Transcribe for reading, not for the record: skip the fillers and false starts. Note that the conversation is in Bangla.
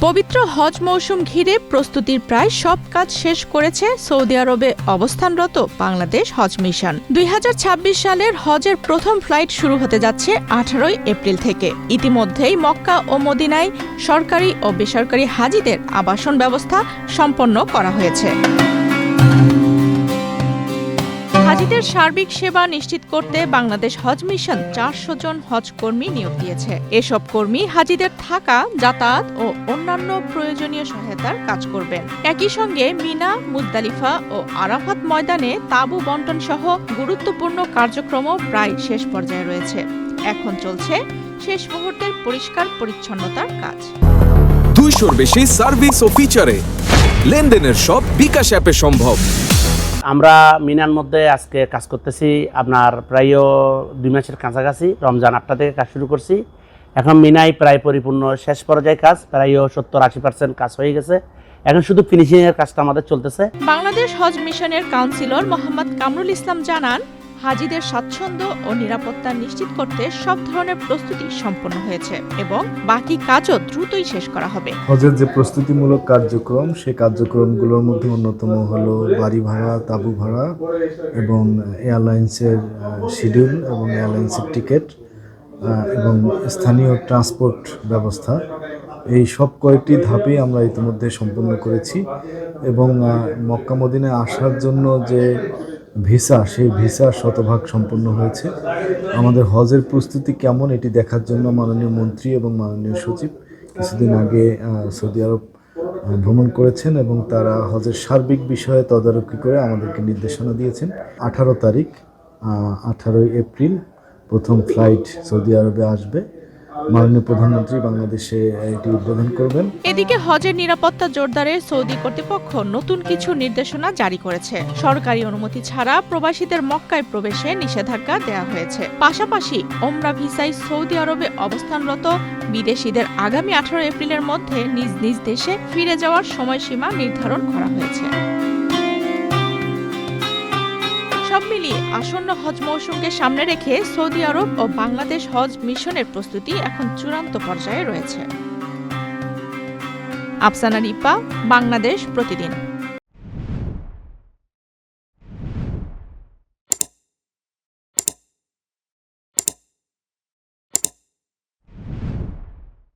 পবিত্র হজ মৌসুম ঘিরে প্রস্তুতির প্রায় সব কাজ শেষ করেছে সৌদি আরবে অবস্থানরত বাংলাদেশ হজ মিশন। 2026 সালের হজের প্রথম ফ্লাইট শুরু হতে যাচ্ছে 18 এপ্রিল থেকে। ইতিমধ্যেই মক্কা ও মদিনায় সরকারি ও বেসরকারি হাজিদের আবাসন ব্যবস্থা সম্পন্ন করা হয়েছে। হাজিদের সার্বিক সেবা নিশ্চিত করতে বাংলাদেশ হজ মিশন 400 জন হজ কর্মী নিয়োগ দিয়েছে। এসব কর্মী হাজিদের থাকা, যাতায়াত ও অন্যান্য প্রয়োজনীয় সহায়তার কাজ করবেন। একই সঙ্গে মিনা, মুজদালিফা ও আরাফাত ময়দানে তাঁবু বন্টন সহ গুরুত্বপূর্ণ কার্যক্রমও প্রায় শেষ পর্যায়ে রয়েছে। এখন চলছে শেষ মুহূর্তের পরিষ্কার পরিচ্ছন্নতার কাজ। 200-র বেশি সার্ভিস ও ফিচারে লেনদেনের সব বিকাশ অ্যাপে সম্ভব। আমরা মিনার মধ্যে আজকে কাজ করতেছি আপনার প্রায় 2 মাসের কাছাকাছি। রমজান 8টা থেকে কাজ শুরু করছি। এখন মিনায় প্রায় পরিপূর্ণ শেষ পর্যায়ে কাজ, প্রায় 70-80% কাজ হয়ে গেছে। এখন শুধু ফিনিশিংয়ের কাজটা আমাদের চলতেছে। বাংলাদেশ হজ মিশনের কাউন্সিলর মোহাম্মদ কামরুল ইসলাম জানান, হাজিদের স্বাচ্ছন্দ্য ও নিরাপত্তা নিশ্চিত করতে সব ধরনের প্রস্তুতি সম্পন্ন হয়েছে এবং বাকি কাজও দ্রুতই শেষ করা হবে। হজের যে প্রস্তুতিমূলক কার্যক্রম, সেই কার্যক্রমগুলোর মধ্যে অন্যতম হলো বাড়ি ভাড়া, তাঁবু ভাড়া এবং এয়ারলাইন্সের শিডিউল এবং এয়ারলাইন্সের টিকিট এবং স্থানীয় ট্রান্সপোর্ট ব্যবস্থা। এই সব কয়েকটি ধাপেই আমরা ইতিমধ্যে সম্পন্ন করেছি এবং মক্কা মদিনায় আসার জন্য যে ভিসা, সেই ভিসা শতভাগ সম্পন্ন হয়েছে। আমাদের হজের প্রস্তুতি কেমন এটি দেখার জন্য মাননীয় মন্ত্রী এবং মাননীয় সচিব কিছুদিন আগে সৌদি আরব ভ্রমণ করেছেন এবং তারা হজের সার্বিক বিষয়ে তদারকি করে আমাদেরকে নির্দেশনা দিয়েছেন। 18 এপ্রিল প্রথম ফ্লাইট সৌদি আরবে আসবে। মাননীয় প্রধানমন্ত্রী বাংলাদেশে এটি উদ্বোধন করবেন। এদিকে হজের নিরাপত্তা জোরদারে সৌদি কর্তৃপক্ষ নতুন কিছু নির্দেশনা জারি করেছে। সরকারি অনুমতি ছাড়া প্রবাসীদের মক্কায় প্রবেশে নিষেধাজ্ঞা দেওয়া হয়েছে। পাশাপাশি ওমরা ভিসায় সৌদি আরবে অবস্থানরত বিদেশিদের আগামী 18 এপ্রিলের মধ্যে নিজ নিজ দেশে ফিরে যাওয়ার সময়সীমা নির্ধারণ করা হয়েছে। সব মিলিয়ে আসন্ন হজ মৌসুমকে সামনে রেখে সৌদি আরব ও বাংলাদেশ হজ মিশনের প্রস্তুতি এখন চূড়ান্ত পর্যায়ে রয়েছে। আফসানা রিপা, বাংলাদেশ প্রতিদিন।